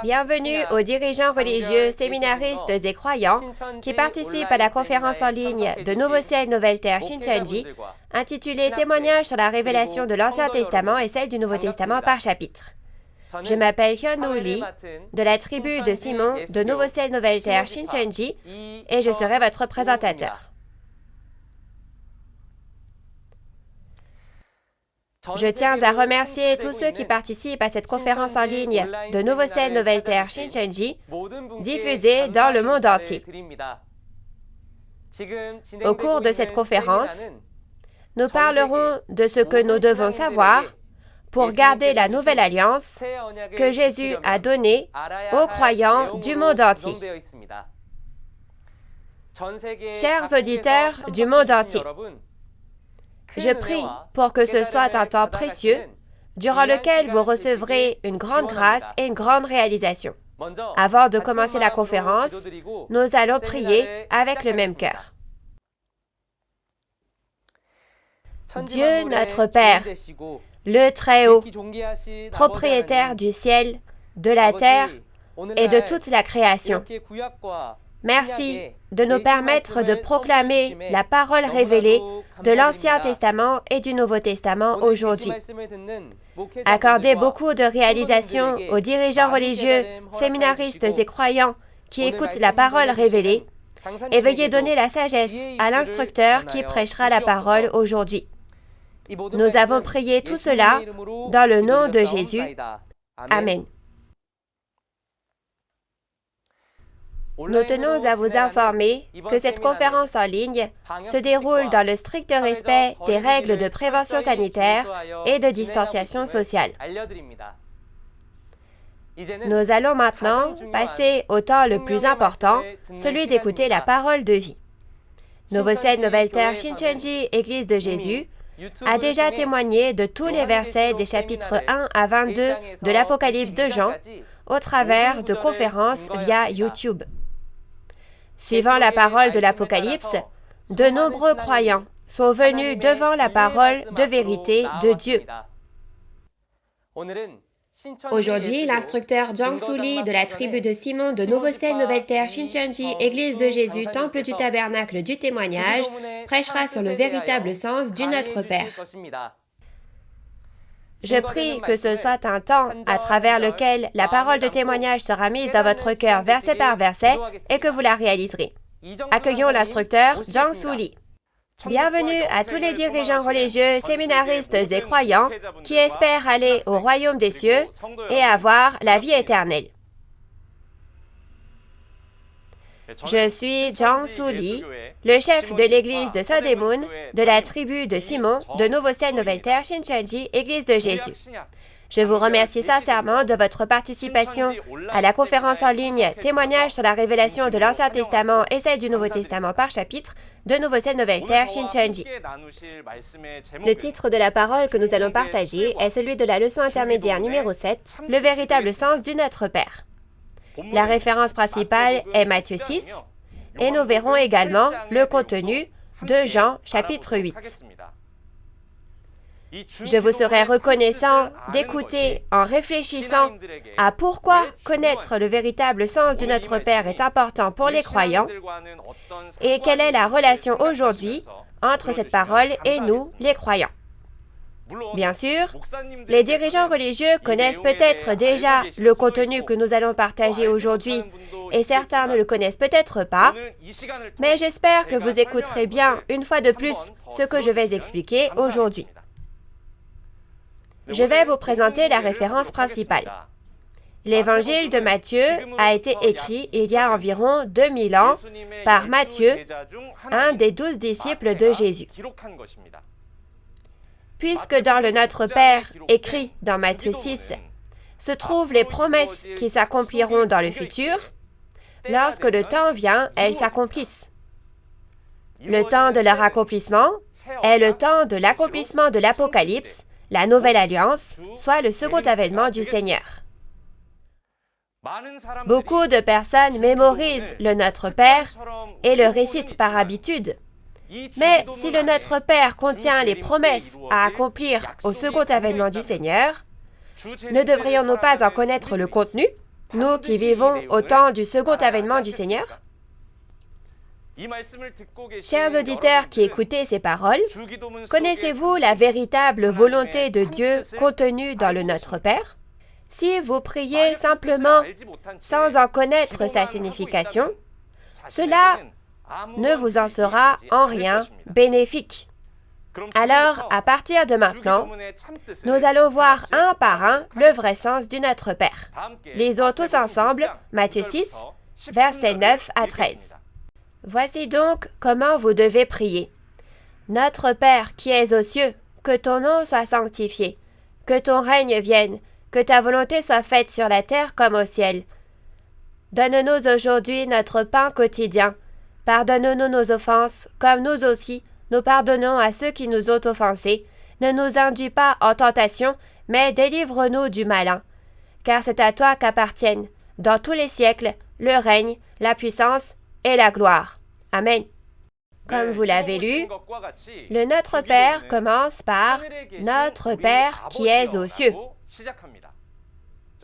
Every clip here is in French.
Bienvenue aux dirigeants religieux, séminaristes et croyants qui participent à la conférence en ligne de Nouveau Ciel, Nouvelle Terre Shincheonji, intitulée Témoignage sur la révélation de l'Ancien Testament et celle du Nouveau Testament par chapitre. Je m'appelle Hyun-Woo Lee, de la tribu de Simon de Nouveau Ciel, Nouvelle Terre Shincheonji, et je serai votre présentateur. Je tiens à remercier tous ceux qui participent à cette conférence en ligne de Nouveau Ciel, Nouvelle Terre Shincheonji, diffusée dans le monde entier. Au cours de cette conférence, nous parlerons de ce que nous devons savoir pour garder la nouvelle alliance que Jésus a donnée aux croyants du monde entier. Chers auditeurs du monde entier, je prie pour que ce soit un temps précieux durant lequel vous recevrez une grande grâce et une grande réalisation. Avant de commencer la conférence, nous allons prier avec le même cœur. Dieu notre Père, le Très-Haut, propriétaire du ciel, de la terre et de toute la création, merci de nous permettre de proclamer la parole révélée de l'Ancien Testament et du Nouveau Testament aujourd'hui. Accordez beaucoup de réalisations aux dirigeants religieux, séminaristes et croyants qui écoutent la parole révélée et veuillez donner la sagesse à l'instructeur qui prêchera la parole aujourd'hui. Nous avons prié tout cela dans le nom de Jésus. Amen. Nous tenons à vous informer que cette conférence en ligne se déroule dans le strict respect des règles de prévention sanitaire et de distanciation sociale. Nous allons maintenant passer au temps le plus important, celui d'écouter la parole de vie. Nouveau Ciel, Nouvelle Terre Shincheonji, Église de Jésus, a déjà témoigné de tous les versets des chapitres 1 à 22 de l'Apocalypse de Jean au travers de conférences via YouTube. Suivant la parole de l'Apocalypse, de nombreux croyants sont venus devant la parole de vérité de Dieu. Aujourd'hui, l'instructeur Jang-Soo Lee de la tribu de Simon de Nouveau Ciel, Nouvelle Terre Shincheonji, Église de Jésus, Temple du Tabernacle du Témoignage, prêchera sur le véritable sens du Notre Père. Je prie que ce soit un temps à travers lequel la parole de témoignage sera mise dans votre cœur verset par verset et que vous la réaliserez. Accueillons l'instructeur Jang-Soo Lee. Bienvenue à tous les dirigeants religieux, séminaristes et croyants qui espèrent aller au royaume des cieux et avoir la vie éternelle. Je suis Jang-Soo Lee, le chef de l'église de Sodémun, de la tribu de Simon, de Nouveau Ciel, Nouvelle Terre Shincheonji, Église de Jésus. Je vous remercie sincèrement de votre participation à la conférence en ligne Témoignage sur la révélation de l'Ancien Testament et celle du Nouveau Testament par chapitre de Nouveau Ciel, Nouvelle Terre Shincheonji. Le titre de la parole que nous allons partager est celui de la leçon intermédiaire numéro 7, le véritable sens du Notre Père. La référence principale est Matthieu 6, et nous verrons également le contenu de Jean chapitre 8. Je vous serai reconnaissant d'écouter en réfléchissant à pourquoi connaître le véritable sens de Notre Père est important pour les croyants et quelle est la relation aujourd'hui entre cette parole et nous, les croyants. Bien sûr, les dirigeants religieux connaissent peut-être déjà le contenu que nous allons partager aujourd'hui et certains ne le connaissent peut-être pas, mais j'espère que vous écouterez bien une fois de plus ce que je vais expliquer aujourd'hui. Je vais vous présenter la référence principale. L'évangile de Matthieu a été écrit il y a environ 2000 ans par Matthieu, un des 12 disciples de Jésus. Puisque dans le Notre Père, écrit dans Matthieu 6, se trouvent les promesses qui s'accompliront dans le futur, lorsque le temps vient, elles s'accomplissent. Le temps de leur accomplissement est le temps de l'accomplissement de l'Apocalypse, la Nouvelle Alliance, soit le second avènement du Seigneur. Beaucoup de personnes mémorisent le Notre Père et le récitent par habitude. Mais si le Notre Père contient les promesses à accomplir au second avènement du Seigneur, ne devrions-nous pas en connaître le contenu? nous qui vivons au temps du second avènement du Seigneur? Chers auditeurs qui écoutez ces paroles, connaissez-vous la véritable volonté de Dieu contenue dans le Notre Père? Si vous priez simplement sans en connaître sa signification, cela ne vous en sera en rien bénéfique. Alors, à partir de maintenant, nous allons voir un par un le vrai sens du Notre Père. Lisons tous ensemble Matthieu 6, versets 9 à 13. Voici donc comment vous devez prier. Notre Père qui es aux cieux, que ton nom soit sanctifié, que ton règne vienne, que ta volonté soit faite sur la terre comme au ciel. Donne-nous aujourd'hui notre pain quotidien. Pardonne-nous nos offenses, comme nous aussi, nous pardonnons à ceux qui nous ont offensés. Ne nous induis pas en tentation, mais délivre-nous du malin. Car c'est à toi qu'appartiennent, dans tous les siècles, le règne, la puissance et la gloire. Amen. Comme vous l'avez lu, le Notre Père commence par « Notre Père qui es aux cieux ».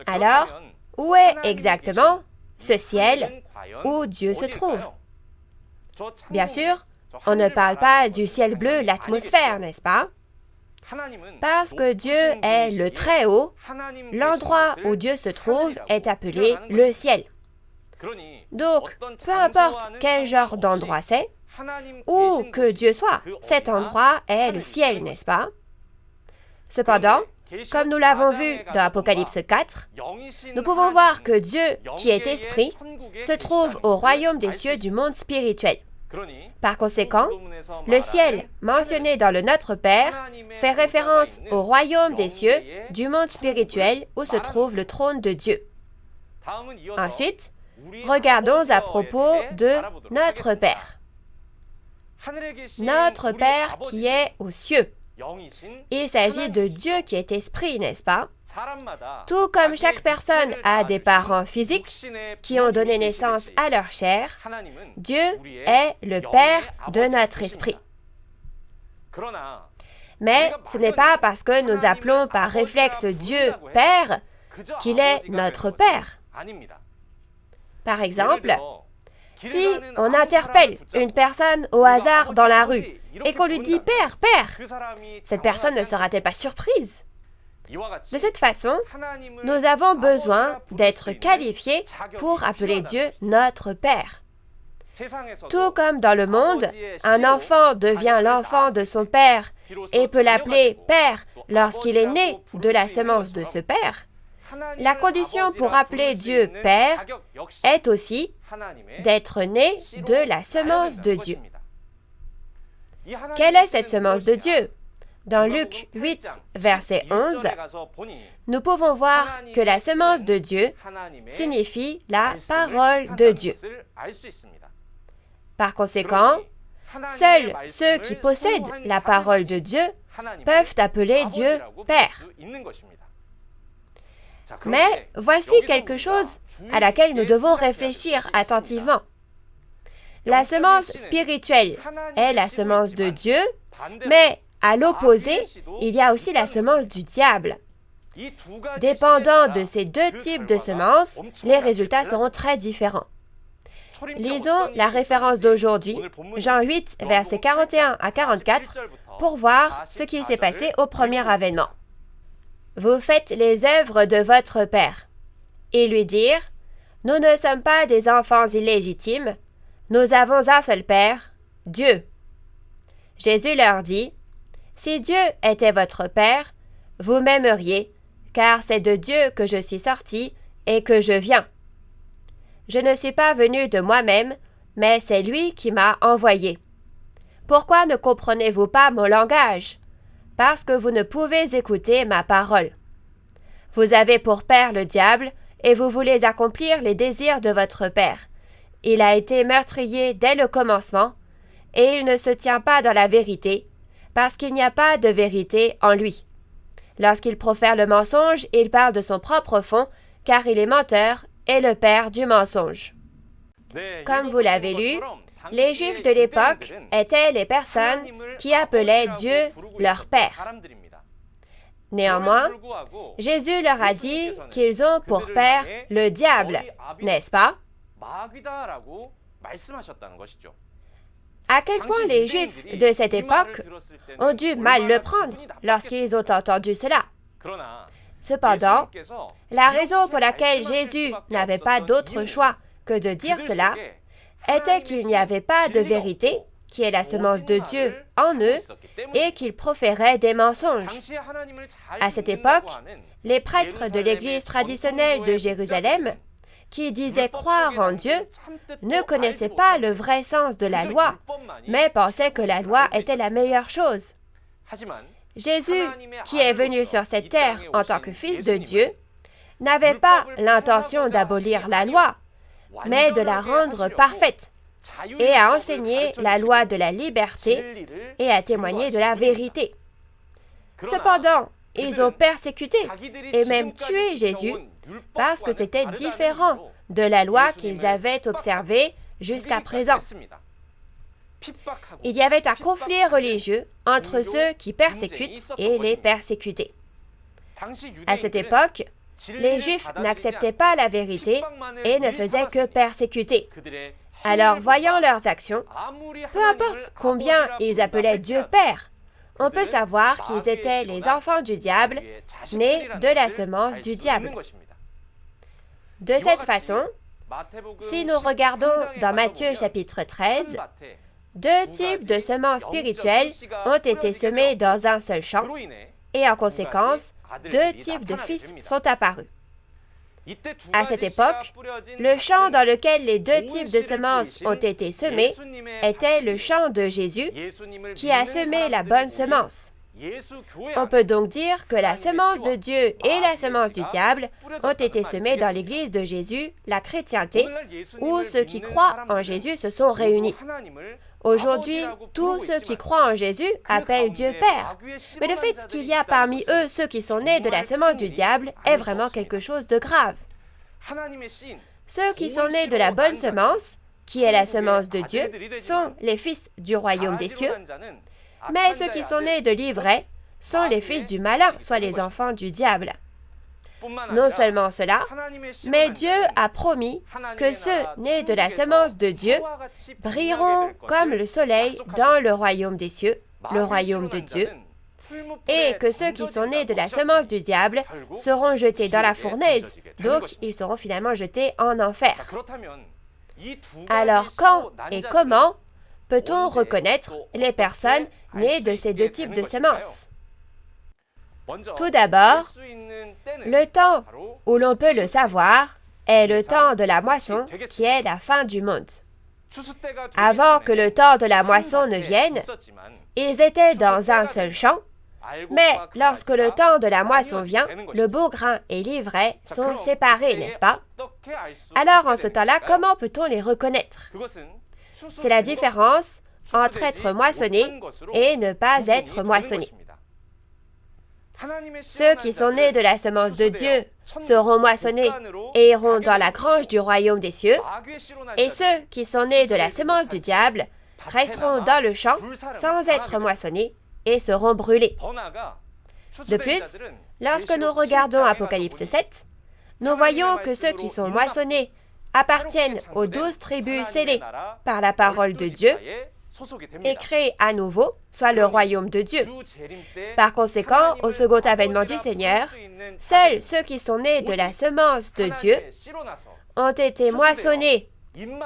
Alors, où est exactement ce ciel où Dieu se trouve? Bien sûr, on ne parle pas du ciel bleu, l'atmosphère, n'est-ce pas? Parce que Dieu est le Très-Haut, l'endroit où Dieu se trouve est appelé le ciel. Donc, peu importe quel genre d'endroit c'est, où que Dieu soit, cet endroit est le ciel, n'est-ce pas? Cependant, comme nous l'avons vu dans Apocalypse 4, nous pouvons voir que Dieu, qui est esprit, se trouve au royaume des cieux du monde spirituel. Par conséquent, le ciel mentionné dans le Notre Père fait référence au royaume des cieux du monde spirituel où se trouve le trône de Dieu. Ensuite, regardons à propos de notre Père. Notre Père qui est aux cieux. Il s'agit de Dieu qui est esprit, n'est-ce pas? Tout comme chaque personne a des parents physiques qui ont donné naissance à leur chair, Dieu est le Père de notre esprit. Mais ce n'est pas parce que nous appelons par réflexe Dieu Père qu'il est notre Père. Par exemple, si on interpelle une personne au hasard dans la rue et qu'on lui dit « Père, Père », cette personne ne sera-t-elle pas surprise? De cette façon, nous avons besoin d'être qualifiés pour appeler Dieu notre Père. Tout comme dans le monde, un enfant devient l'enfant de son père et peut l'appeler Père lorsqu'il est né de la semence de ce père, la condition pour appeler Dieu Père est aussi d'être né de la semence de Dieu. Quelle est cette semence de Dieu? Dans Luc 8, verset 11, nous pouvons voir que la semence de Dieu signifie la parole de Dieu. Par conséquent, seuls ceux qui possèdent la parole de Dieu peuvent appeler Dieu Père. Mais voici quelque chose à laquelle nous devons réfléchir attentivement. La semence spirituelle est la semence de Dieu, mais à l'opposé, il y a aussi la semence du diable. Dépendant de ces deux types de semences, les résultats seront très différents. Lisons la référence d'aujourd'hui, Jean 8, versets 41 à 44, pour voir ce qu'il s'est passé au premier avènement. Vous faites les œuvres de votre Père. Et lui dirent, nous ne sommes pas des enfants illégitimes, nous avons un seul Père, Dieu. Jésus leur dit, si Dieu était votre Père, vous m'aimeriez, car c'est de Dieu que je suis sorti et que je viens. Je ne suis pas venu de moi-même, mais c'est lui qui m'a envoyé. Pourquoi ne comprenez-vous pas mon langage? Parce que vous ne pouvez écouter ma parole. Vous avez pour père le diable, et vous voulez accomplir les désirs de votre père. Il a été meurtrier dès le commencement, et il ne se tient pas dans la vérité, parce qu'il n'y a pas de vérité en lui. Lorsqu'il profère le mensonge, il parle de son propre fond, car il est menteur et le père du mensonge. Comme vous l'avez lu, les Juifs de l'époque étaient les personnes qui appelaient Dieu leur Père. Néanmoins, Jésus leur a dit qu'ils ont pour père le diable, n'est-ce pas? À quel point les Juifs de cette époque ont dû mal le prendre lorsqu'ils ont entendu cela. Cependant, la raison pour laquelle Jésus n'avait pas d'autre choix que de dire cela était qu'il n'y avait pas de vérité, qui est la semence de Dieu, en eux, et qu'ils proféraient des mensonges. À cette époque, les prêtres de l'Église traditionnelle de Jérusalem, qui disaient croire en Dieu, ne connaissaient pas le vrai sens de la loi, mais pensaient que la loi était la meilleure chose. Jésus, qui est venu sur cette terre en tant que Fils de Dieu, n'avait pas l'intention d'abolir la loi, mais de la rendre parfaite, et à enseigner la loi de la liberté et à témoigner de la vérité. Cependant, ils ont persécuté et même tué Jésus parce que c'était différent de la loi qu'ils avaient observée jusqu'à présent. Il y avait un conflit religieux entre ceux qui persécutent et les persécutés. À cette époque, les Juifs n'acceptaient pas la vérité et ne faisaient que persécuter. Alors, voyant leurs actions, peu importe combien ils appelaient Dieu Père, on peut savoir qu'ils étaient les enfants du diable, nés de la semence du diable. De cette façon, si nous regardons dans Matthieu chapitre 13, deux types de semences spirituelles ont été semées dans un seul champ, et en conséquence, deux types de fils sont apparus. À cette époque, le champ dans lequel les deux types de semences ont été semés était le champ de Jésus, qui a semé la bonne semence. On peut donc dire que la semence de Dieu et la semence du diable ont été semées dans l'Église de Jésus, la chrétienté, où ceux qui croient en Jésus se sont réunis. Aujourd'hui, tous ceux qui croient en Jésus appellent Dieu Père. Mais le fait qu'il y a parmi eux ceux qui sont nés de la semence du diable est vraiment quelque chose de grave. Ceux qui sont nés de la bonne semence, qui est la semence de Dieu, sont les fils du royaume des cieux, mais ceux qui sont nés de l'ivraie sont les fils du malin, soit les enfants du diable. Non seulement cela, mais Dieu a promis que ceux nés de la semence de Dieu brilleront comme le soleil dans le royaume des cieux, le royaume de Dieu, et que ceux qui sont nés de la semence du diable seront jetés dans la fournaise, donc ils seront finalement jetés en enfer. Alors quand et comment peut-on reconnaître les personnes nées de ces deux types de semences? Tout d'abord, le temps où l'on peut le savoir est le temps de la moisson, qui est la fin du monde. Avant que le temps de la moisson ne vienne, ils étaient dans un seul champ, mais lorsque le temps de la moisson vient, le beau grain et l'ivraie sont séparés, n'est-ce pas? Alors en ce temps-là, comment peut-on les reconnaître? C'est la différence entre être moissonné et ne pas être moissonné. Ceux qui sont nés de la semence de Dieu seront moissonnés et iront dans la grange du royaume des cieux, et ceux qui sont nés de la semence du diable resteront dans le champ sans être moissonnés et seront brûlés. De plus, lorsque nous regardons Apocalypse 7, nous voyons que ceux qui sont moissonnés appartiennent aux 12 tribus scellées par la parole de Dieu et créés à nouveau, soit le royaume de Dieu. Par conséquent, au second avènement du Seigneur, seuls ceux qui sont nés de la semence de Dieu ont été moissonnés,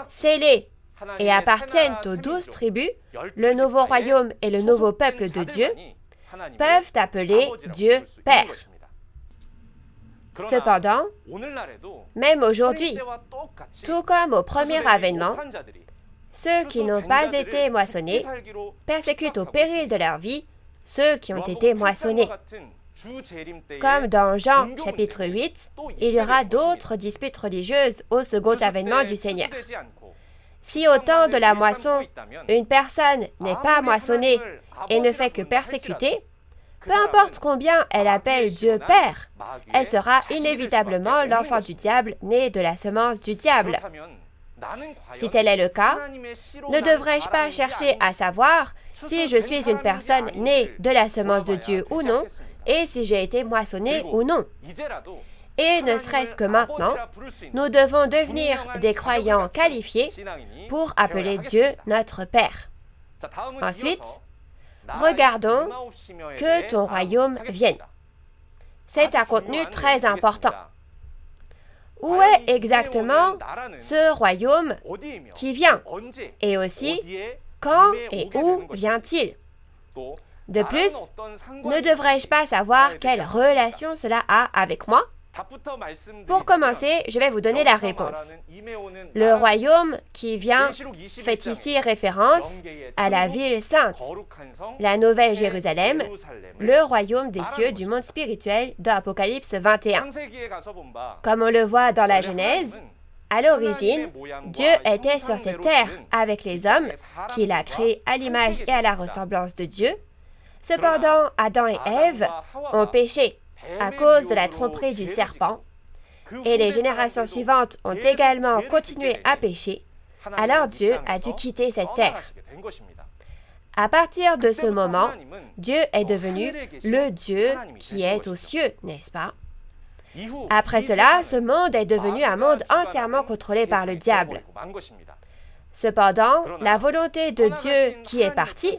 scellés et appartiennent aux 12 tribus, le nouveau royaume et le nouveau peuple de Dieu, peuvent appeler Dieu Père. Cependant, même aujourd'hui, tout comme au premier avènement, ceux qui n'ont pas été moissonnés persécutent au péril de leur vie ceux qui ont été moissonnés. Comme dans Jean chapitre 8, il y aura d'autres disputes religieuses au second avènement du Seigneur. Si au temps de la moisson, une personne n'est pas moissonnée et ne fait que persécuter, peu importe combien elle appelle Dieu Père, elle sera inévitablement l'enfant du diable né de la semence du diable. Si tel est le cas, ne devrais-je pas chercher à savoir si je suis une personne née de la semence de Dieu ou non, et si j'ai été moissonné ou non. Et ne serait-ce que maintenant, nous devons devenir des croyants qualifiés pour appeler Dieu notre Père. Ensuite, regardons que ton royaume vienne. C'est un contenu très important. Où est exactement ce royaume qui vient? Et aussi, quand et où vient-il? De plus, ne devrais-je pas savoir quelle relation cela a avec moi? Pour commencer, je vais vous donner la réponse. Le royaume qui vient fait ici référence à la ville sainte, la Nouvelle Jérusalem, le royaume des cieux du monde spirituel de Apocalypse 21. Comme on le voit dans la Genèse, à l'origine, Dieu était sur cette terre avec les hommes qu'il a créés à l'image et à la ressemblance de Dieu. Cependant, Adam et Ève ont péché à cause de la tromperie du serpent, et les générations suivantes ont également continué à pécher, alors Dieu a dû quitter cette terre. À partir de ce moment, Dieu est devenu le Dieu qui est aux cieux, n'est-ce pas? Après cela, ce monde est devenu un monde entièrement contrôlé par le diable. Cependant, la volonté de Dieu qui est parti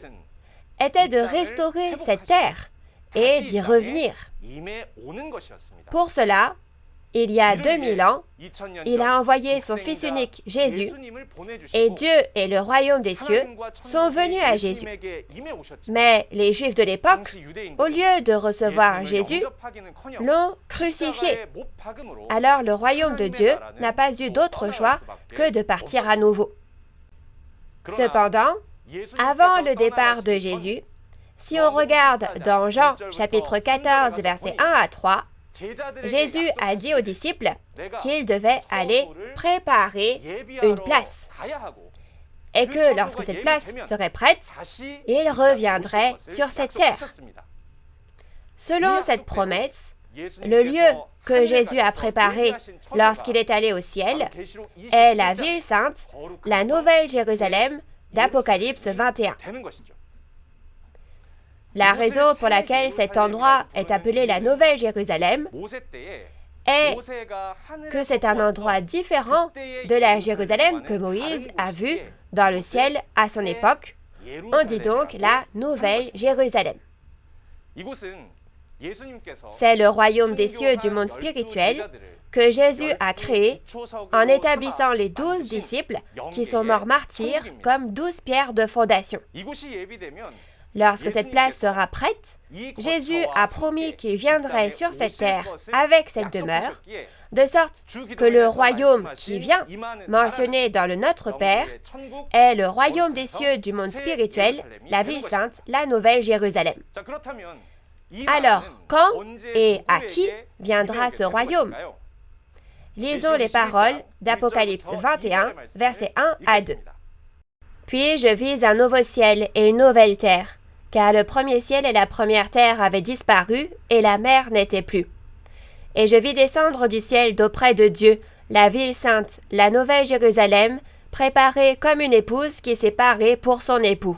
était de restaurer cette terre et d'y revenir. Pour cela, il y a 2000 ans, il a envoyé son Fils unique, Jésus, et Dieu et le royaume des cieux sont venus à Jésus. Mais les Juifs de l'époque, au lieu de recevoir Jésus, l'ont crucifié. Alors le royaume de Dieu n'a pas eu d'autre choix que de partir à nouveau. Cependant, avant le départ de Jésus, si on regarde dans Jean chapitre 14, versets 1 à 3, Jésus a dit aux disciples qu'ils devaient aller préparer une place et que lorsque cette place serait prête, il reviendrait sur cette terre. Selon cette promesse, le lieu que Jésus a préparé lorsqu'il est allé au ciel est la ville sainte, la Nouvelle Jérusalem d'Apocalypse 21. La raison pour laquelle cet endroit est appelé la Nouvelle Jérusalem est que c'est un endroit différent de la Jérusalem que Moïse a vue dans le ciel à son époque. On dit donc la Nouvelle Jérusalem. C'est le royaume des cieux du monde spirituel que Jésus a créé en établissant les 12 disciples qui sont morts martyrs comme 12 pierres de fondation. Lorsque cette place sera prête, Jésus a promis qu'il viendrait sur cette terre avec cette demeure, de sorte que le royaume qui vient, mentionné dans le Notre Père, est le royaume des cieux du monde spirituel, la ville sainte, la Nouvelle Jérusalem. Alors, quand et à qui viendra ce royaume? Lisons les paroles d'Apocalypse 21, versets 1 à 2. « Puis je vis un nouveau ciel et une nouvelle terre, car le premier ciel et la première terre avaient disparu, et la mer n'était plus. Et je vis descendre du ciel d'auprès de Dieu, la ville sainte, la Nouvelle Jérusalem, préparée comme une épouse qui s'est parée pour son époux. »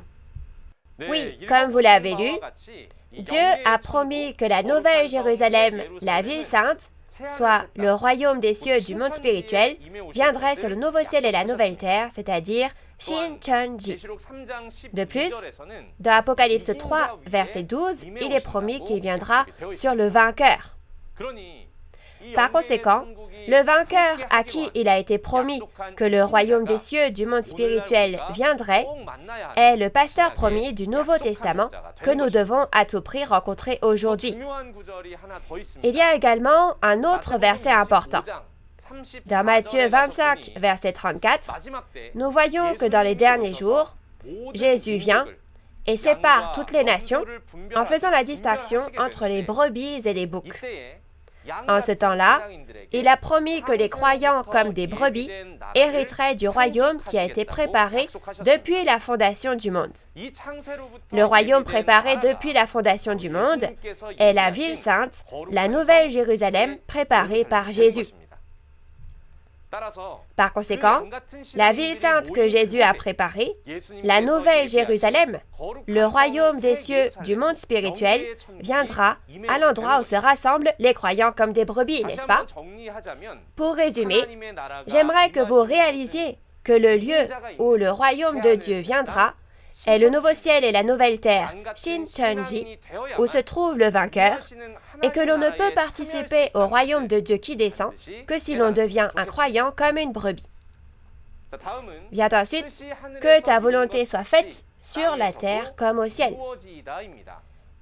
Oui, comme vous l'avez lu, Dieu a promis que la Nouvelle Jérusalem, la ville sainte, soit le royaume des cieux du monde spirituel, viendrait sur le nouveau ciel et la nouvelle terre, c'est-à-dire Shincheonji. De plus, dans Apocalypse 3, verset 12, il est promis qu'il viendra sur le vainqueur. Par conséquent, le vainqueur à qui il a été promis que le royaume des cieux du monde spirituel viendrait est le pasteur promis du Nouveau Testament que nous devons à tout prix rencontrer aujourd'hui. Il y a également un autre verset important. Dans Matthieu 25, verset 34, nous voyons que dans les derniers jours, Jésus vient et sépare toutes les nations en faisant la distinction entre les brebis et les boucs. En ce temps-là, il a promis que les croyants comme des brebis hériteraient du royaume qui a été préparé depuis la fondation du monde. Le royaume préparé depuis la fondation du monde est la ville sainte, la Nouvelle Jérusalem préparée par Jésus. Par conséquent, la ville sainte que Jésus a préparée, la nouvelle Jérusalem, le royaume des cieux du monde spirituel, viendra à l'endroit où se rassemblent les croyants comme des brebis, n'est-ce pas? Pour résumer, j'aimerais que vous réalisiez que le lieu où le royaume de Dieu viendra est le nouveau ciel et la nouvelle terre, Shincheonji, où se trouve le vainqueur, et que l'on ne peut participer au royaume de Dieu qui descend que si l'on devient un croyant comme une brebis. Vient ensuite, que ta volonté soit faite sur la terre comme au ciel.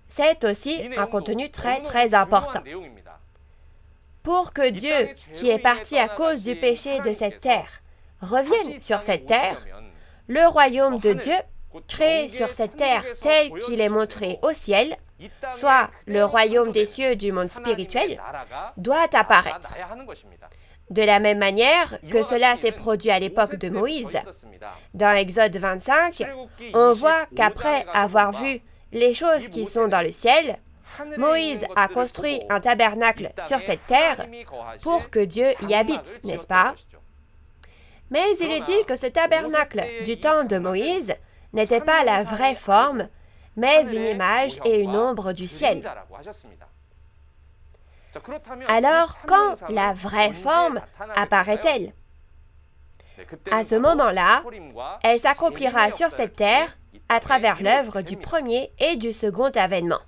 C'est aussi un contenu très important. Pour que Dieu, qui est parti à cause du péché de cette terre, revienne sur cette terre, le royaume de Dieu, créé sur cette terre tel qu'il est montré au ciel, soit le royaume des cieux du monde spirituel, doit apparaître. De la même manière que cela s'est produit à l'époque de Moïse. Dans Exode 25, on voit qu'après avoir vu les choses qui sont dans le ciel, Moïse a construit un tabernacle sur cette terre pour que Dieu y habite, n'est-ce pas? Mais il est dit que ce tabernacle du temps de Moïse n'était pas la vraie forme, mais une image et une ombre du ciel. Alors, quand la vraie forme apparaît-elle? À ce moment-là, elle s'accomplira sur cette terre à travers l'œuvre du premier et du second avènement.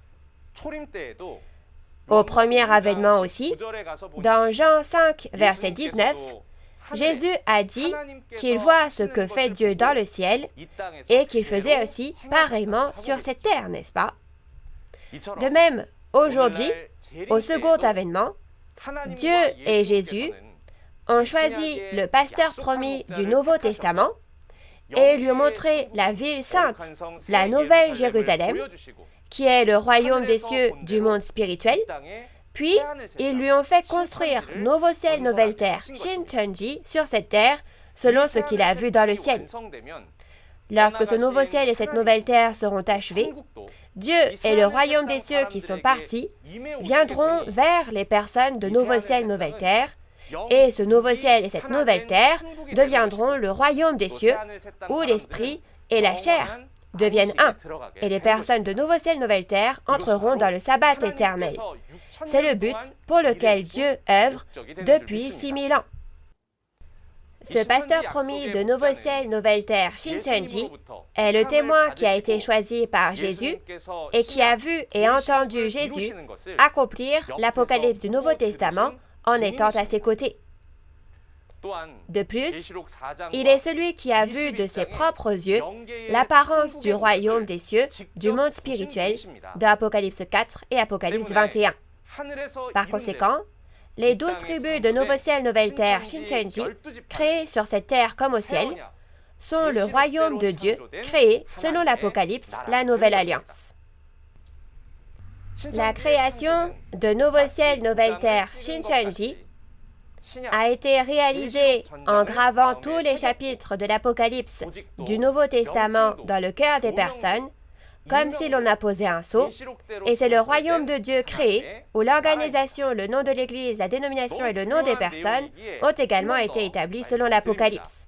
Au premier avènement aussi, dans Jean 5, verset 19, Jésus a dit qu'il voit ce que fait Dieu dans le ciel et qu'il faisait aussi pareillement sur cette terre, n'est-ce pas? De même, aujourd'hui, au second avènement, Dieu et Jésus ont choisi le pasteur promis du Nouveau Testament et lui ont montré la ville sainte, la nouvelle Jérusalem, qui est le royaume des cieux du monde spirituel. Puis, ils lui ont fait construire nouveau ciel, nouvelle terre, Shincheonji, sur cette terre, selon ce qu'il a vu dans le ciel. Lorsque ce nouveau ciel et cette nouvelle terre seront achevés, Dieu et le royaume des cieux qui sont partis viendront vers les personnes de nouveau ciel, nouvelle terre, et ce nouveau ciel et cette nouvelle terre deviendront le royaume des cieux, où l'esprit et la chair deviennent un, et les personnes de nouveau ciel, nouvelle terre entreront dans le sabbat éternel. C'est le but pour lequel Dieu œuvre depuis 6000 ans. Ce pasteur promis de nouveau ciel, nouvelle terre, Shincheonji, est le témoin qui a été choisi par Jésus et qui a vu et entendu Jésus accomplir l'Apocalypse du Nouveau Testament en étant à ses côtés. De plus, il est celui qui a vu de ses propres yeux l'apparence du royaume des cieux, du monde spirituel, de Apocalypse 4 et Apocalypse 21. Par conséquent, les 12 tribus de Nouveau Ciel, Nouvelle Terre, Shincheonji, créées sur cette terre comme au ciel, sont le royaume de Dieu créé selon l'Apocalypse, la Nouvelle Alliance. La création de Nouveau Ciel, Nouvelle Terre, Shincheonji, a été réalisée en gravant tous les chapitres de l'Apocalypse du Nouveau Testament dans le cœur des personnes, comme si l'on a posé un sceau, et c'est le royaume de Dieu créé, où l'organisation, le nom de l'Église, la dénomination et le nom des personnes ont également été établis selon l'Apocalypse.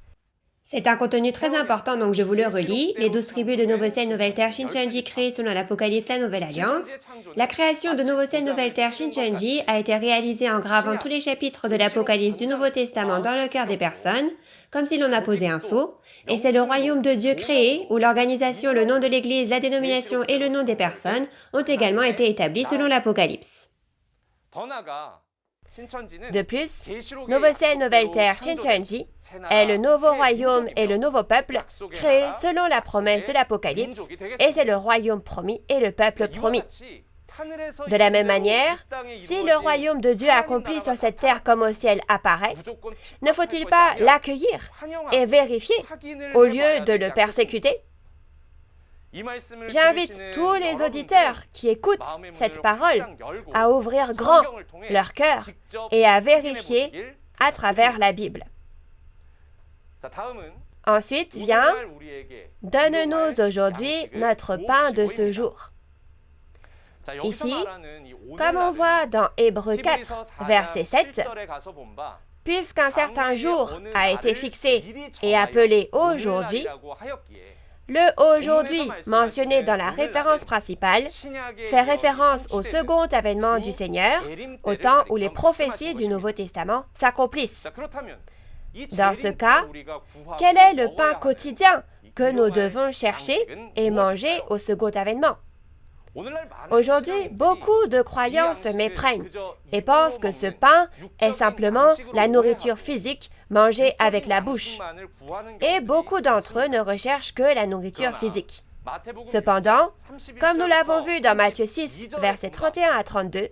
C'est un contenu très important, donc je vous le relis. Les 12 tribus de Nouveau Ciel, Nouvelle Terre, Shincheonji créées selon l'Apocalypse, la Nouvelle Alliance. La création de Nouveau Ciel, Nouvelle Terre, Shincheonji a été réalisée en gravant tous les chapitres de l'Apocalypse du Nouveau Testament dans le cœur des personnes, comme si l'on a posé un sceau. Et c'est le royaume de Dieu créé, où l'organisation, le nom de l'Église, la dénomination et le nom des personnes ont également été établis selon l'Apocalypse. De plus, Nouveau Ciel, Nouvelle Terre, Shincheonji est le nouveau royaume et le nouveau peuple créé selon la promesse de l'Apocalypse, et c'est le royaume promis et le peuple promis. De la même manière, si le royaume de Dieu accompli sur cette terre comme au ciel apparaît, ne faut-il pas l'accueillir et vérifier au lieu de le persécuter? J'invite tous les auditeurs qui écoutent cette parole à ouvrir grand leur cœur et à vérifier à travers la Bible. Ensuite vient « Donne-nous aujourd'hui notre pain de ce jour ». Ici, comme on voit dans Hébreux 4, verset 7, puisqu'un certain jour a été fixé et appelé aujourd'hui, le aujourd'hui mentionné dans la référence principale fait référence au second avènement du Seigneur, au temps où les prophéties du Nouveau Testament s'accomplissent. Dans ce cas, quel est le pain quotidien que nous devons chercher et manger au second avènement? Aujourd'hui, beaucoup de croyants se méprennent et pensent que ce pain est simplement la nourriture physique mangée avec la bouche. Et beaucoup d'entre eux ne recherchent que la nourriture physique. Cependant, comme nous l'avons vu dans Matthieu 6, versets 31 à 32,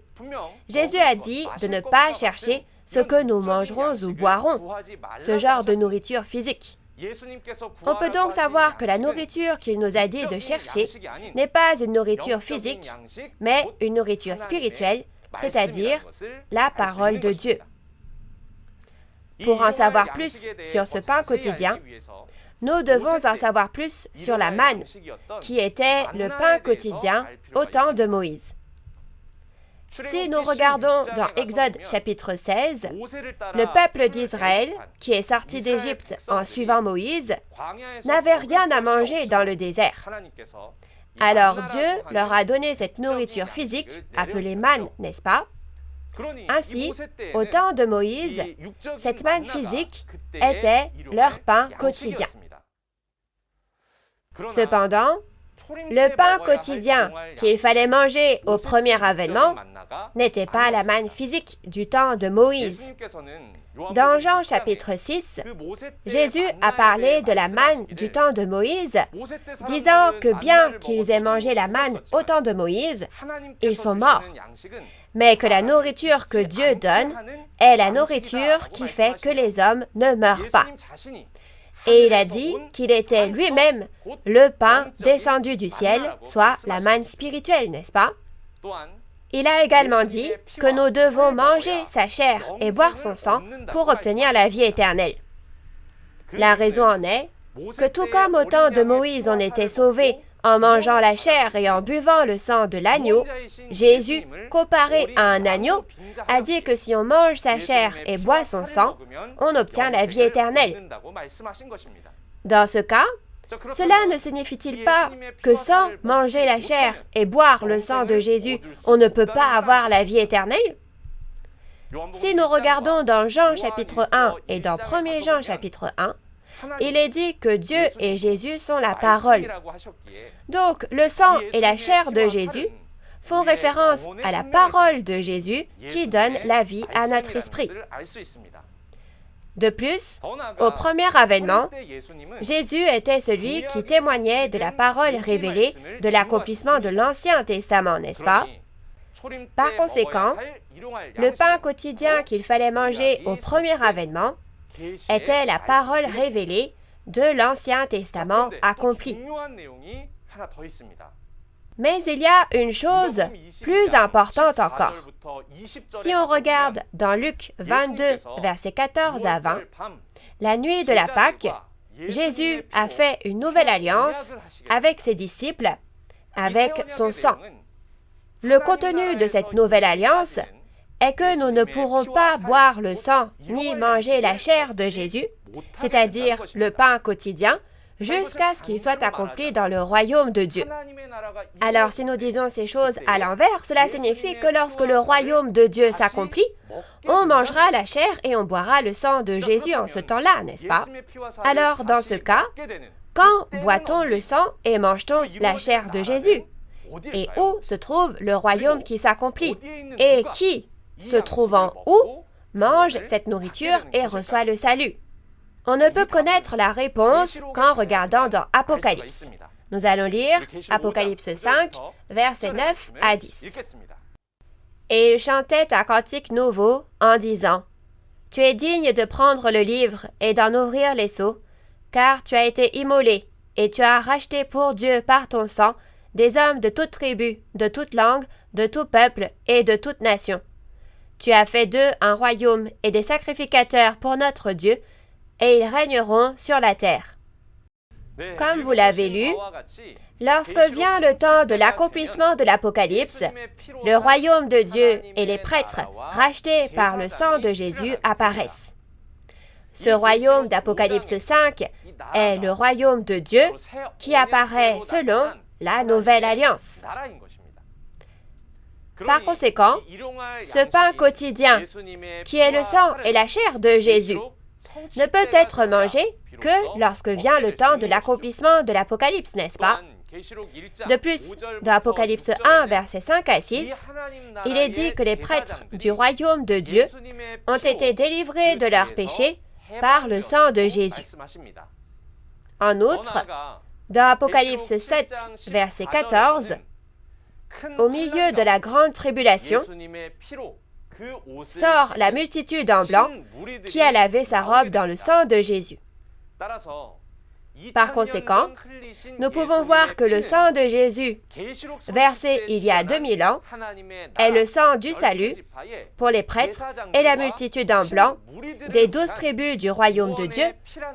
Jésus a dit de ne pas chercher ce que nous mangerons ou boirons, ce genre de nourriture physique. On peut donc savoir que la nourriture qu'il nous a dit de chercher n'est pas une nourriture physique, mais une nourriture spirituelle, c'est-à-dire la parole de Dieu. Pour en savoir plus sur ce pain quotidien, nous devons en savoir plus sur la manne, qui était le pain quotidien au temps de Moïse. Si nous regardons dans Exode chapitre 16, le peuple d'Israël, qui est sorti d'Égypte en suivant Moïse, n'avait rien à manger dans le désert. Alors Dieu leur a donné cette nourriture physique, appelée manne, n'est-ce pas? Ainsi, au temps de Moïse, cette manne physique était leur pain quotidien. Cependant, le pain quotidien qu'il fallait manger au premier avènement n'était pas la manne physique du temps de Moïse. Dans Jean chapitre 6, Jésus a parlé de la manne du temps de Moïse, disant que bien qu'ils aient mangé la manne au temps de Moïse, ils sont morts, mais que la nourriture que Dieu donne est la nourriture qui fait que les hommes ne meurent pas. Et il a dit qu'il était lui-même le pain descendu du ciel, soit la manne spirituelle, n'est-ce pas? Il a également dit que nous devons manger sa chair et boire son sang pour obtenir la vie éternelle. La raison en est que tout comme au temps de Moïse on était sauvé en mangeant la chair et en buvant le sang de l'agneau, Jésus, comparé à un agneau, a dit que si on mange sa chair et boit son sang, on obtient la vie éternelle. Dans ce cas, cela ne signifie-t-il pas que sans manger la chair et boire le sang de Jésus, on ne peut pas avoir la vie éternelle? Si nous regardons dans Jean chapitre 1 et dans 1 Jean chapitre 1, il est dit que Dieu et Jésus sont la parole. Donc, le sang et la chair de Jésus font référence à la parole de Jésus qui donne la vie à notre esprit. De plus, au premier avènement, Jésus était celui qui témoignait de la parole révélée de l'accomplissement de l'Ancien Testament, n'est-ce pas? Par conséquent, le pain quotidien qu'il fallait manger au premier avènement était la parole révélée de l'Ancien Testament accompli. Mais il y a une chose plus importante encore. Si on regarde dans Luc 22, versets 14 à 20, la nuit de la Pâque, Jésus a fait une nouvelle alliance avec ses disciples, avec son sang. Le contenu de cette nouvelle alliance est que nous ne pourrons pas boire le sang ni manger la chair de Jésus, c'est-à-dire le pain quotidien, jusqu'à ce qu'il soit accompli dans le royaume de Dieu. Alors, si nous disons ces choses à l'envers, cela signifie que lorsque le royaume de Dieu s'accomplit, on mangera la chair et on boira le sang de Jésus en ce temps-là, n'est-ce pas? Alors, dans ce cas, quand boit-on le sang et mange-t-on la chair de Jésus? Et où se trouve le royaume qui s'accomplit? Et qui, se trouvant où, mange cette nourriture et reçoit le salut? On ne peut connaître la réponse qu'en regardant dans Apocalypse. Nous allons lire Apocalypse 5, versets 9 à 10. Et il chantait un cantique nouveau en disant « Tu es digne de prendre le livre et d'en ouvrir les sceaux, car tu as été immolé, et tu as racheté pour Dieu par ton sang des hommes de toute tribu, de toute langue, de tout peuple et de toute nation. Tu as fait d'eux un royaume et des sacrificateurs pour notre Dieu, et ils régneront sur la terre. » Comme vous l'avez lu, lorsque vient le temps de l'accomplissement de l'Apocalypse, le royaume de Dieu et les prêtres, rachetés par le sang de Jésus, apparaissent. Ce royaume d'Apocalypse 5 est le royaume de Dieu qui apparaît selon la Nouvelle Alliance. Par conséquent, ce pain quotidien, qui est le sang et la chair de Jésus, ne peut être mangé que lorsque vient le temps de l'accomplissement de l'Apocalypse, n'est-ce pas? De plus, dans Apocalypse 1, versets 5 à 6, il est dit que les prêtres du royaume de Dieu ont été délivrés de leurs péchés par le sang de Jésus. En outre, dans Apocalypse 7, verset 14, au milieu de la grande tribulation, sort la multitude en blanc qui a lavé sa robe dans le sang de Jésus. Par conséquent, nous pouvons voir que le sang de Jésus, versé il y a 2000 ans, est le sang du salut pour les prêtres et la multitude en blanc des 12 tribus du royaume de Dieu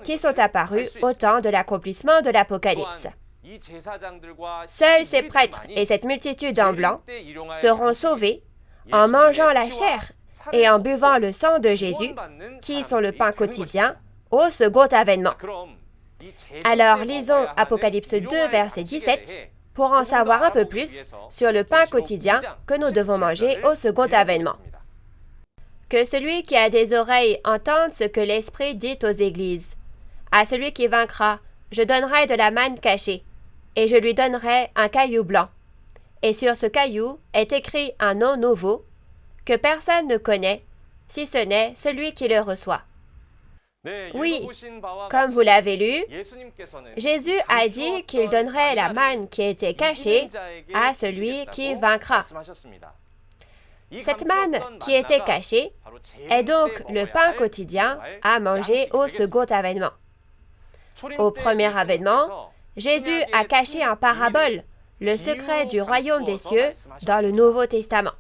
qui sont apparues au temps de l'accomplissement de l'Apocalypse. Seuls ces prêtres et cette multitude en blanc seront sauvés en mangeant la chair et en buvant le sang de Jésus, qui sont le pain quotidien, au second avènement. Alors lisons Apocalypse 2, verset 17, pour en savoir un peu plus sur le pain quotidien que nous devons manger au second avènement. Que celui qui a des oreilles entende ce que l'Esprit dit aux églises. À celui qui vaincra, je donnerai de la manne cachée, et je lui donnerai un caillou blanc. Et sur ce caillou est écrit un nom nouveau, que personne ne connaît, si ce n'est celui qui le reçoit. Oui, comme vous l'avez lu, Jésus a dit qu'il donnerait la manne qui était cachée à celui qui vaincra. Cette manne qui était cachée est donc le pain quotidien à manger au second avènement. Au premier avènement, Jésus a caché en parabole le secret du royaume des cieux dans le Nouveau Testament.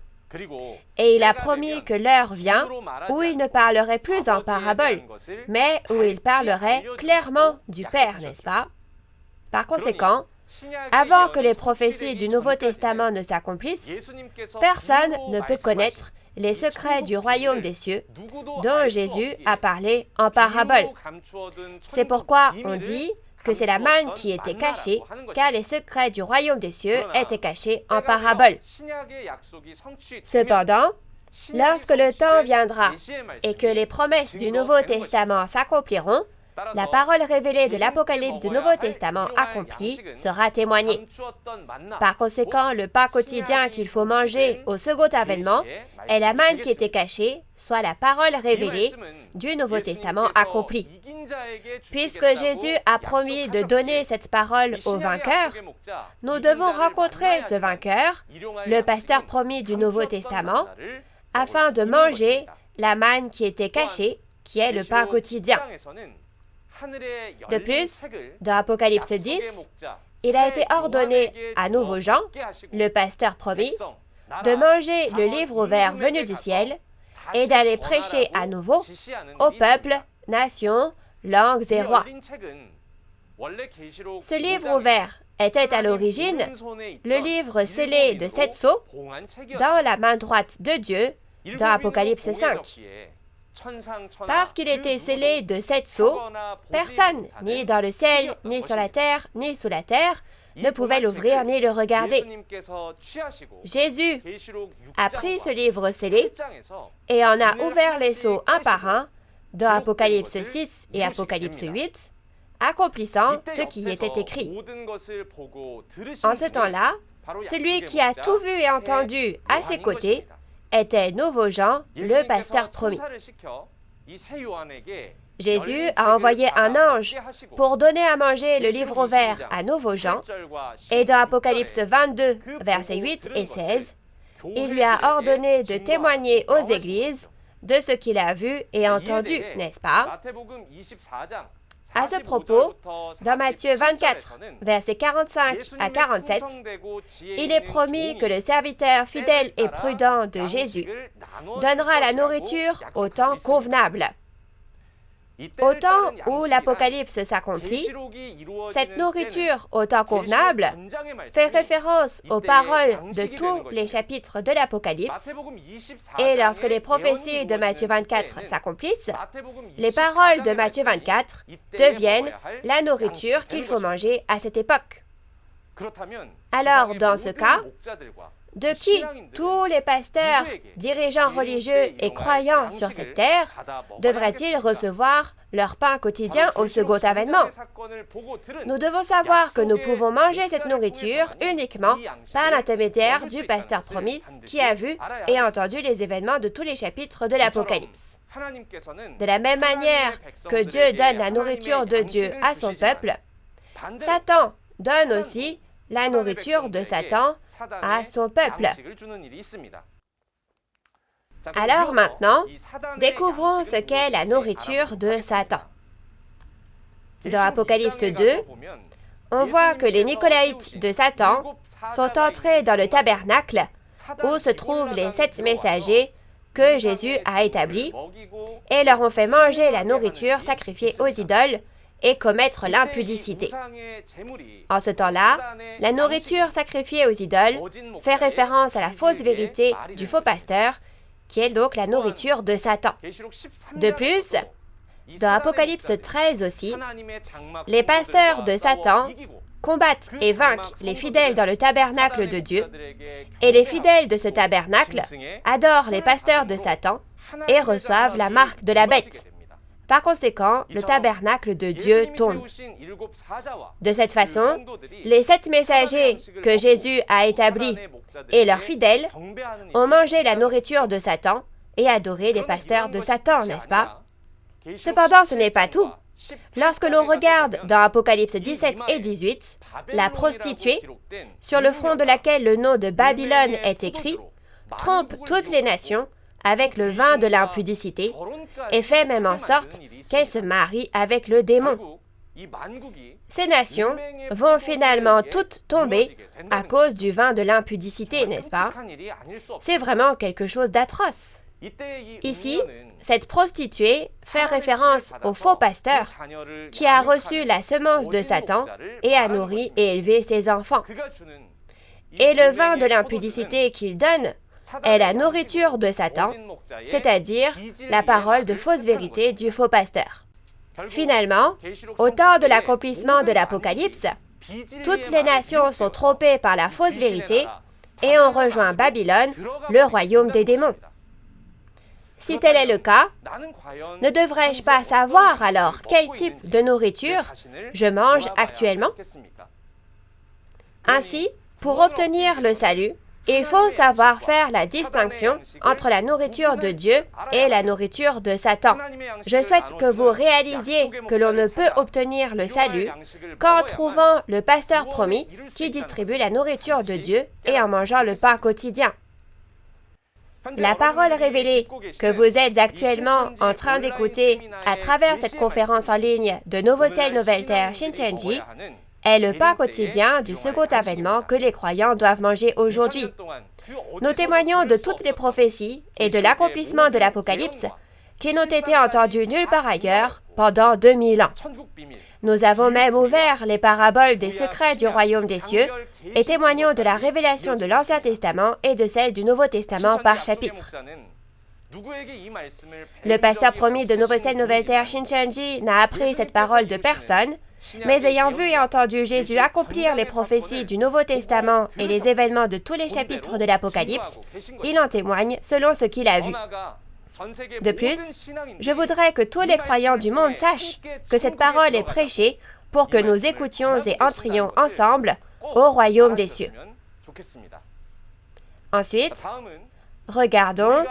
Et il a promis que l'heure vient où il ne parlerait plus en parabole, mais où il parlerait clairement du Père, n'est-ce pas? Par conséquent, avant que les prophéties du Nouveau Testament ne s'accomplissent, personne ne peut connaître les secrets du royaume des cieux dont Jésus a parlé en parabole. C'est pourquoi on dit que c'est la manne qui était cachée, car les secrets du royaume des cieux étaient cachés en parabole. Cependant, lorsque le temps viendra et que les promesses du Nouveau Testament s'accompliront, la parole révélée de l'Apocalypse du Nouveau Testament accomplie sera témoignée. Par conséquent, le pain quotidien qu'il faut manger au second avènement est la manne qui était cachée, soit la parole révélée du Nouveau Testament accomplie. Puisque Jésus a promis de donner cette parole au vainqueur, nous devons rencontrer ce vainqueur, le pasteur promis du Nouveau Testament, afin de manger la manne qui était cachée, qui est le pain quotidien. De plus, dans Apocalypse 10, il a été ordonné à nouveau Jean, le pasteur promis, de manger le livre ouvert venu du ciel et d'aller prêcher à nouveau aux peuples, nations, langues et rois. Ce livre ouvert était à l'origine le livre scellé de 7 sceaux dans la main droite de Dieu dans Apocalypse 5. Parce qu'il était scellé de 7 sceaux, personne, ni dans le ciel, ni sur la terre, ni sous la terre, ne pouvait l'ouvrir ni le regarder. Jésus a pris ce livre scellé et en a ouvert les sceaux un par un dans Apocalypse 6 et Apocalypse 8, accomplissant ce qui y était écrit. En ce temps-là, celui qui a tout vu et entendu à ses côtés était nouveau Jean, le pasteur promis. Jésus a envoyé un ange pour donner à manger le livre ouvert à nouveau Jean, et dans Apocalypse 22, versets 8 et 16, il lui a ordonné de témoigner aux églises de ce qu'il a vu et entendu, n'est-ce pas? À ce propos, dans Matthieu 24, versets 45 à 47, il est promis que le serviteur fidèle et prudent de Jésus donnera la nourriture au temps convenable. Au temps où l'Apocalypse s'accomplit, cette nourriture au temps convenable fait référence aux paroles de tous les chapitres de l'Apocalypse, et lorsque les prophéties de Matthieu 24 s'accomplissent, les paroles de Matthieu 24 deviennent la nourriture qu'il faut manger à cette époque. Alors, dans ce cas, de qui tous les pasteurs, dirigeants religieux et croyants sur cette terre devraient-ils recevoir leur pain quotidien au second avènement? Nous devons savoir que nous pouvons manger cette nourriture uniquement par l'intermédiaire du pasteur promis qui a vu et entendu les événements de tous les chapitres de l'Apocalypse. De la même manière que Dieu donne la nourriture de Dieu à son peuple, Satan donne aussi la nourriture de Satan à son peuple. Alors maintenant, découvrons ce qu'est la nourriture de Satan. Dans Apocalypse 2, on voit que les Nicolaïtes de Satan sont entrés dans le tabernacle où se trouvent les 7 messagers que Jésus a établis et leur ont fait manger la nourriture sacrifiée aux idoles et commettre l'impudicité. En ce temps-là, la nourriture sacrifiée aux idoles fait référence à la fausse vérité du faux pasteur, qui est donc la nourriture de Satan. De plus, dans Apocalypse 13 aussi, les pasteurs de Satan combattent et vainquent les fidèles dans le tabernacle de Dieu, et les fidèles de ce tabernacle adorent les pasteurs de Satan et reçoivent la marque de la bête. Par conséquent, le tabernacle de Dieu tombe. De cette façon, les 7 messagers que Jésus a établis et leurs fidèles ont mangé la nourriture de Satan et adoré les pasteurs de Satan, n'est-ce pas? Cependant, ce n'est pas tout. Lorsque l'on regarde dans Apocalypse 17 et 18, la prostituée, sur le front de laquelle le nom de Babylone est écrit, trompe toutes les nations avec le vin de l'impudicité et fait même en sorte qu'elle se marie avec le démon. Ces nations vont finalement toutes tomber à cause du vin de l'impudicité, n'est-ce pas? C'est vraiment quelque chose d'atroce. Ici, cette prostituée fait référence au faux pasteur qui a reçu la semence de Satan et a nourri et élevé ses enfants. Et le vin de l'impudicité qu'il donne est la nourriture de Satan, c'est-à-dire la parole de fausse vérité du faux pasteur. Finalement, au temps de l'accomplissement de l'Apocalypse, toutes les nations sont trompées par la fausse vérité et ont rejoint Babylone, le royaume des démons. Si tel est le cas, ne devrais-je pas savoir alors quel type de nourriture je mange actuellement? Ainsi, pour obtenir le salut, il faut savoir faire la distinction entre la nourriture de Dieu et la nourriture de Satan. Je souhaite que vous réalisiez que l'on ne peut obtenir le salut qu'en trouvant le pasteur promis qui distribue la nourriture de Dieu et en mangeant le pain quotidien. La parole révélée que vous êtes actuellement en train d'écouter à travers cette conférence en ligne de Nouveau Ciel, Nouvelle Terre Shincheonji est le pain quotidien du second avènement que les croyants doivent manger aujourd'hui. Nous témoignons de toutes les prophéties et de l'accomplissement de l'Apocalypse qui n'ont été entendues nulle part ailleurs pendant 2000 ans. Nous avons même ouvert les paraboles des secrets du royaume des cieux et témoignons de la révélation de l'Ancien Testament et de celle du Nouveau Testament par chapitre. Le pasteur promis de Nouveau Ciel, Nouvelle Terre Shincheonji n'a appris cette parole de personne, mais ayant vu et entendu Jésus accomplir les prophéties du Nouveau Testament et les événements de tous les chapitres de l'Apocalypse, il en témoigne selon ce qu'il a vu. De plus, je voudrais que tous les croyants du monde sachent que cette parole est prêchée pour que nous écoutions et entrions ensemble au royaume des cieux. Ensuite, regardons,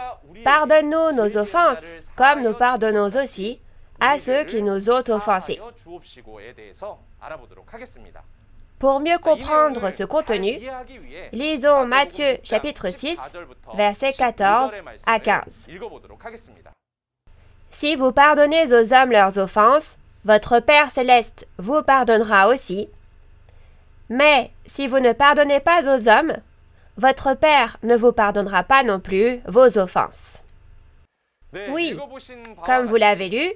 pardonne-nous nos offenses, comme nous pardonnons aussi à ceux qui nous ont offensés. Pour mieux comprendre ce contenu, lisons Matthieu chapitre 6, versets 14 à 15. Si vous pardonnez aux hommes leurs offenses, votre Père céleste vous pardonnera aussi. Mais si vous ne pardonnez pas aux hommes, votre Père ne vous pardonnera pas non plus vos offenses. Oui, comme vous l'avez lu,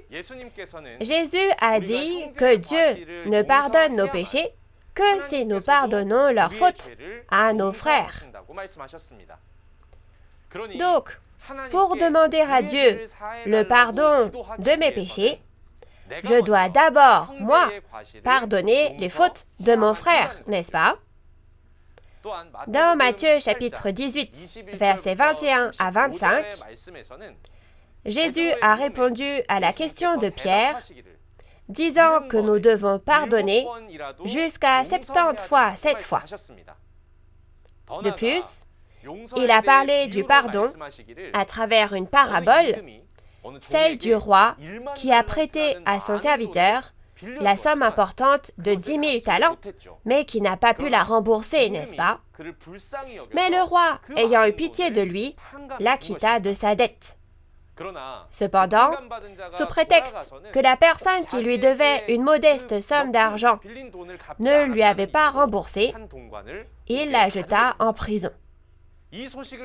Jésus a dit que Dieu ne pardonne nos péchés que si nous pardonnons leurs fautes à nos frères. Donc, pour demander à Dieu le pardon de mes péchés, je dois d'abord, moi, pardonner les fautes de mon frère, n'est-ce pas? Dans Matthieu chapitre 18, versets 21 à 25, Jésus a répondu à la question de Pierre, disant que nous devons pardonner jusqu'à 70 fois 7 fois. De plus, il a parlé du pardon à travers une parabole, celle du roi qui a prêté à son serviteur la somme importante de 10 000 talents, mais qui n'a pas pu la rembourser, n'est-ce pas? Mais le roi, ayant eu pitié de lui, l'acquitta de sa dette. Cependant, sous prétexte que la personne qui lui devait une modeste somme d'argent ne lui avait pas remboursé, il la jeta en prison.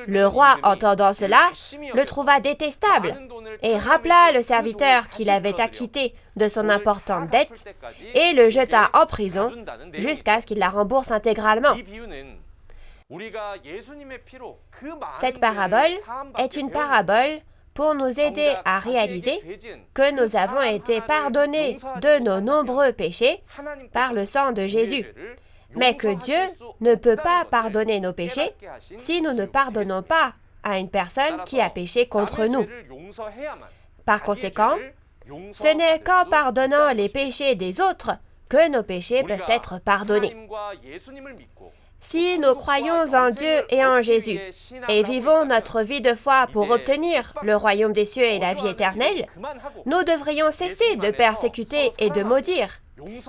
Le roi, entendant cela, le trouva détestable et rappela le serviteur qu'il avait acquitté de son importante dette et le jeta en prison jusqu'à ce qu'il la rembourse intégralement. Cette parabole est une parabole pour nous aider à réaliser que nous avons été pardonnés de nos nombreux péchés par le sang de Jésus, mais que Dieu ne peut pas pardonner nos péchés si nous ne pardonnons pas à une personne qui a péché contre nous. Par conséquent, ce n'est qu'en pardonnant les péchés des autres que nos péchés peuvent être pardonnés. Si nous croyons en Dieu et en Jésus et vivons notre vie de foi pour obtenir le royaume des cieux et la vie éternelle, nous devrions cesser de persécuter et de maudire,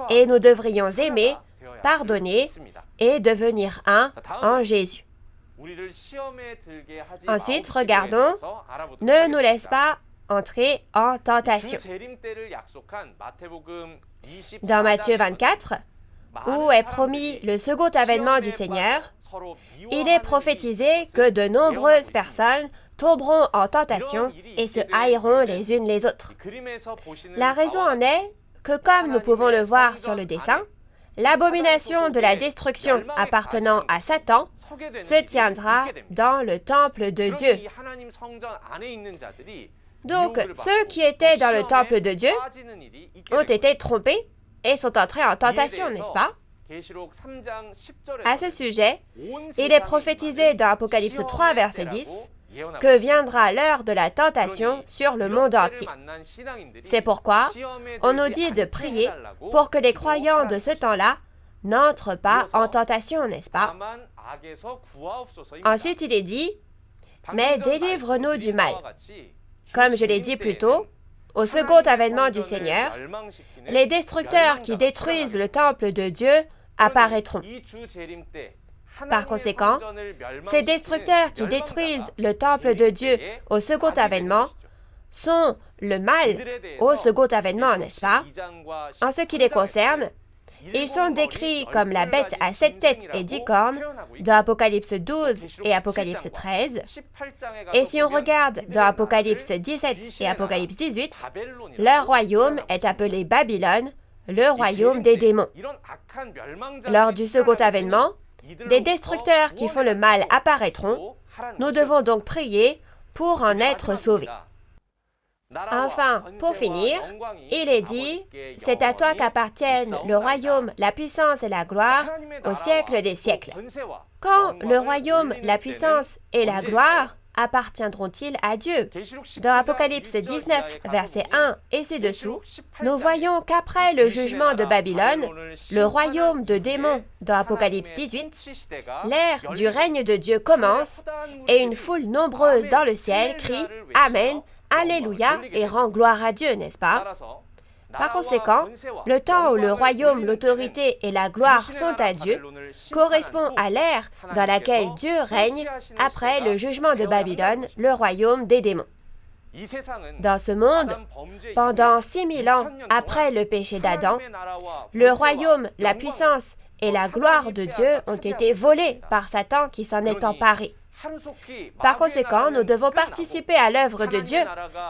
et nous devrions aimer, pardonner et devenir un en Jésus. Ensuite, regardons, ne nous laisse pas entrer en tentation. Dans Matthieu 24, où est promis le second avènement du Seigneur, il est prophétisé que de nombreuses personnes tomberont en tentation et se haïront les unes les autres. La raison en est que, comme nous pouvons le voir sur le dessin, l'abomination de la destruction appartenant à Satan se tiendra dans le temple de Dieu. Donc, ceux qui étaient dans le temple de Dieu ont été trompés et sont entrés en tentation, n'est-ce pas? À ce sujet, il est prophétisé dans Apocalypse 3, verset 10, que viendra l'heure de la tentation sur le monde entier. C'est pourquoi on nous dit de prier pour que les croyants de ce temps-là n'entrent pas en tentation, n'est-ce pas? Ensuite, il est dit, « Mais délivre-nous du mal. » Comme je l'ai dit plus tôt, au second avènement du Seigneur, les destructeurs qui détruisent le temple de Dieu apparaîtront. Par conséquent, ces destructeurs qui détruisent le temple de Dieu au second avènement sont le mal au second avènement, n'est-ce pas? En ce qui les concerne, ils sont décrits comme la bête à 7 têtes et 10 cornes dans Apocalypse 12 et Apocalypse 13. Et si on regarde dans Apocalypse 17 et Apocalypse 18, leur royaume est appelé Babylone, le royaume des démons. Lors du second avènement, des destructeurs qui font le mal apparaîtront. Nous devons donc prier pour en être sauvés. Enfin, pour finir, il est dit, « C'est à toi qu'appartiennent le royaume, la puissance et la gloire au siècle des siècles. » Quand le royaume, la puissance et la gloire appartiendront-ils à Dieu? Dans Apocalypse 19, verset 1 et ci-dessous, nous voyons qu'après le jugement de Babylone, le royaume de démons dans Apocalypse 18, l'ère du règne de Dieu commence et une foule nombreuse dans le ciel crie « Amen ». Alléluia et rend gloire à Dieu, n'est-ce pas? Par conséquent, le temps où le royaume, l'autorité et la gloire sont à Dieu correspond à l'ère dans laquelle Dieu règne après le jugement de Babylone, le royaume des démons. Dans ce monde, pendant 6000 ans après le péché d'Adam, le royaume, la puissance et la gloire de Dieu ont été volés par Satan qui s'en est emparé. Par conséquent, nous devons participer à l'œuvre de Dieu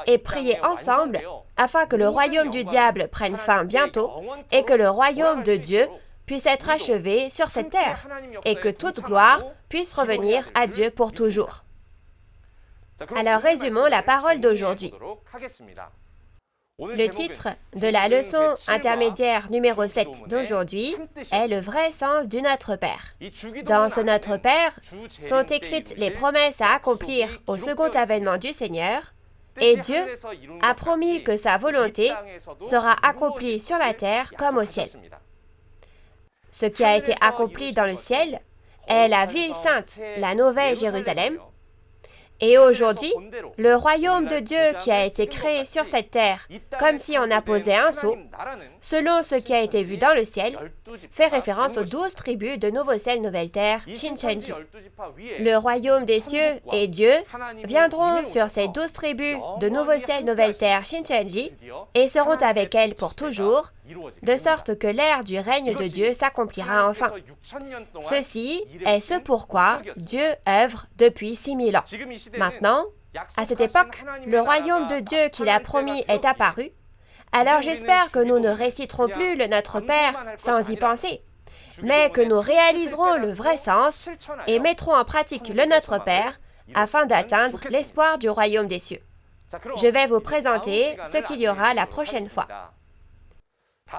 et prier ensemble afin que le royaume du diable prenne fin bientôt et que le royaume de Dieu puisse être achevé sur cette terre et que toute gloire puisse revenir à Dieu pour toujours. Alors résumons la parole d'aujourd'hui. Le titre de la leçon intermédiaire numéro 7 d'aujourd'hui est « Le vrai sens du Notre Père ». Dans ce Notre Père sont écrites les promesses à accomplir au second avènement du Seigneur, et Dieu a promis que sa volonté sera accomplie sur la terre comme au ciel. Ce qui a été accompli dans le ciel est la ville sainte, la Nouvelle Jérusalem. Et aujourd'hui, le royaume de Dieu qui a été créé sur cette terre, comme si on apposait un sceau, selon ce qui a été vu dans le ciel, fait référence aux 12 tribus de Nouveau-Ciel, Nouvelle-Terre, Shincheonji. Le royaume des cieux et Dieu viendront sur ces 12 tribus de Nouveau-Ciel, Nouvelle-Terre, Shincheonji et seront avec elles pour toujours, de sorte que l'ère du règne de Dieu s'accomplira enfin. Ceci est ce pourquoi Dieu œuvre depuis 6000 ans. Maintenant, à cette époque, le royaume de Dieu qu'il a promis est apparu. Alors j'espère que nous ne réciterons plus le Notre Père sans y penser, mais que nous réaliserons le vrai sens et mettrons en pratique le Notre Père afin d'atteindre l'espoir du royaume des cieux. Je vais vous présenter ce qu'il y aura la prochaine fois.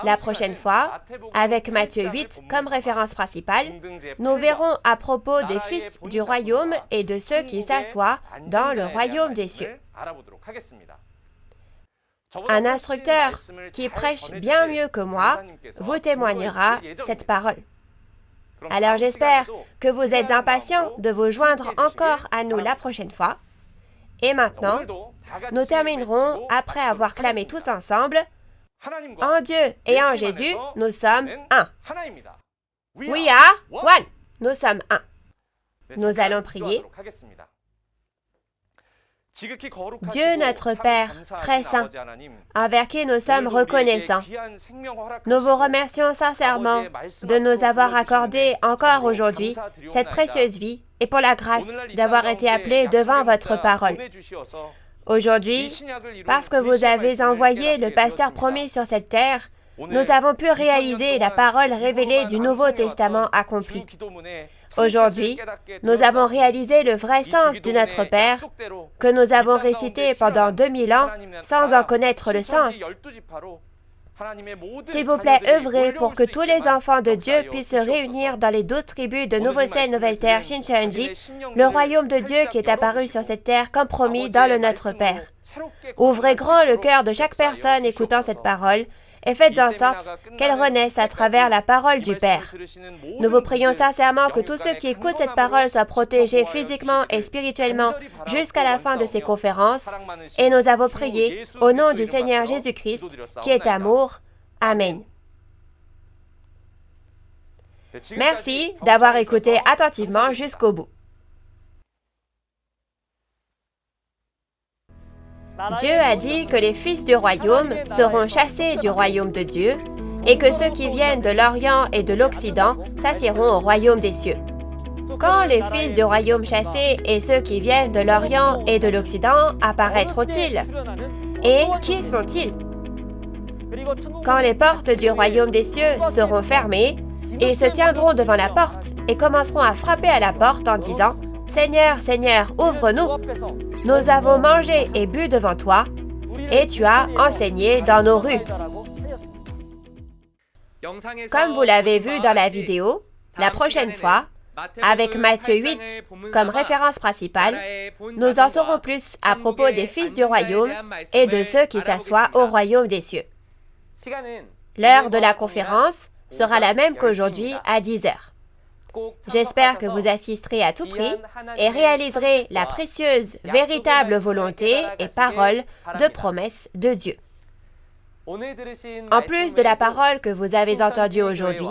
La prochaine fois, avec Matthieu 8 comme référence principale, nous verrons à propos des fils du royaume et de ceux qui s'assoient dans le royaume des cieux. Un instructeur qui prêche bien mieux que moi vous témoignera cette parole. Alors j'espère que vous êtes impatients de vous joindre encore à nous la prochaine fois. Et maintenant, nous terminerons après avoir clamé tous ensemble « En Dieu et en Jésus, nous sommes un. We are one. Nous sommes un. » Nous allons prier. Dieu notre Père, très saint, envers qui nous sommes reconnaissants, nous vous remercions sincèrement de nous avoir accordé encore aujourd'hui cette précieuse vie et pour la grâce d'avoir été appelés devant votre parole. Aujourd'hui, parce que vous avez envoyé le pasteur promis sur cette terre, nous avons pu réaliser la parole révélée du Nouveau Testament accompli. Aujourd'hui, nous avons réalisé le vrai sens du Notre Père, que nous avons récité pendant 2000 ans sans en connaître le sens. S'il vous plaît, œuvrez pour que tous les enfants de Dieu puissent se réunir dans les 12 tribus de Nouveau-Ciel, Nouvelle-Terre, Shincheonji, le royaume de Dieu qui est apparu sur cette terre comme promis dans le Notre Père. Ouvrez grand le cœur de chaque personne écoutant cette parole et faites en sorte qu'elle renaisse à travers la parole du Père. Nous vous prions sincèrement que tous ceux qui écoutent cette parole soient protégés physiquement et spirituellement jusqu'à la fin de ces conférences, et nous avons prié au nom du Seigneur Jésus-Christ, qui est amour. Amen. Merci d'avoir écouté attentivement jusqu'au bout. Dieu a dit que les fils du royaume seront chassés du royaume de Dieu et que ceux qui viennent de l'Orient et de l'Occident s'assiéront au royaume des cieux. Quand les fils du royaume chassés et ceux qui viennent de l'Orient et de l'Occident apparaîtront-ils? Et qui sont-ils? Quand les portes du royaume des cieux seront fermées, ils se tiendront devant la porte et commenceront à frapper à la porte en disant « Seigneur, Seigneur, ouvre-nous !» Nous avons mangé et bu devant toi, et tu as enseigné dans nos rues. Comme vous l'avez vu dans la vidéo, la prochaine fois, avec Matthieu 8 comme référence principale, nous en saurons plus à propos des fils du royaume et de ceux qui s'assoient au royaume des cieux. L'heure de la conférence sera la même qu'aujourd'hui à 10 heures. J'espère que vous assisterez à tout prix et réaliserez la précieuse, véritable volonté et parole de promesse de Dieu. En plus de la parole que vous avez entendue aujourd'hui,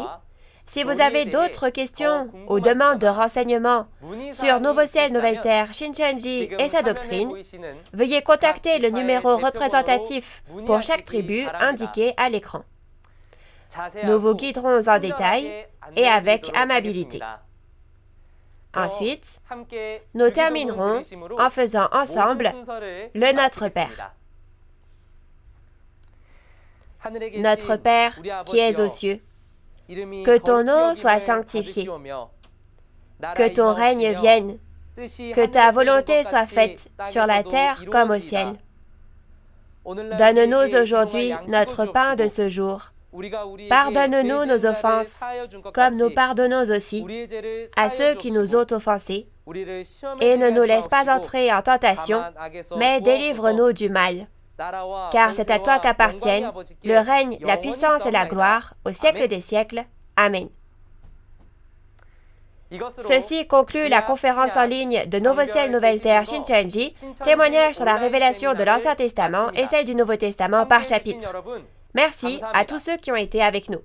si vous avez d'autres questions ou demandes de renseignements sur Nouveau-Ciel, Nouvelle-Terre, Shincheonji et sa doctrine, veuillez contacter le numéro représentatif pour chaque tribu indiqué à l'écran. Nous vous guiderons en détail et avec amabilité. Ensuite, nous terminerons en faisant ensemble le Notre Père. Notre Père qui es aux cieux, que ton nom soit sanctifié, que ton règne vienne, que ta volonté soit faite sur la terre comme au ciel. Donne-nous aujourd'hui notre pain de ce jour. Pardonne-nous nos offenses, comme nous pardonnons aussi à ceux qui nous ont offensés. Et ne nous laisse pas entrer en tentation, mais délivre-nous du mal. Car c'est à toi qu'appartiennent le règne, la puissance et la gloire au siècle des siècles. Amen. Ceci conclut la conférence en ligne de Nouveau Ciel, Nouvelle Terre Shincheonji, témoignage sur la révélation de l'Ancien Testament et celle du Nouveau Testament par chapitre. Merci à tous ceux qui ont été avec nous.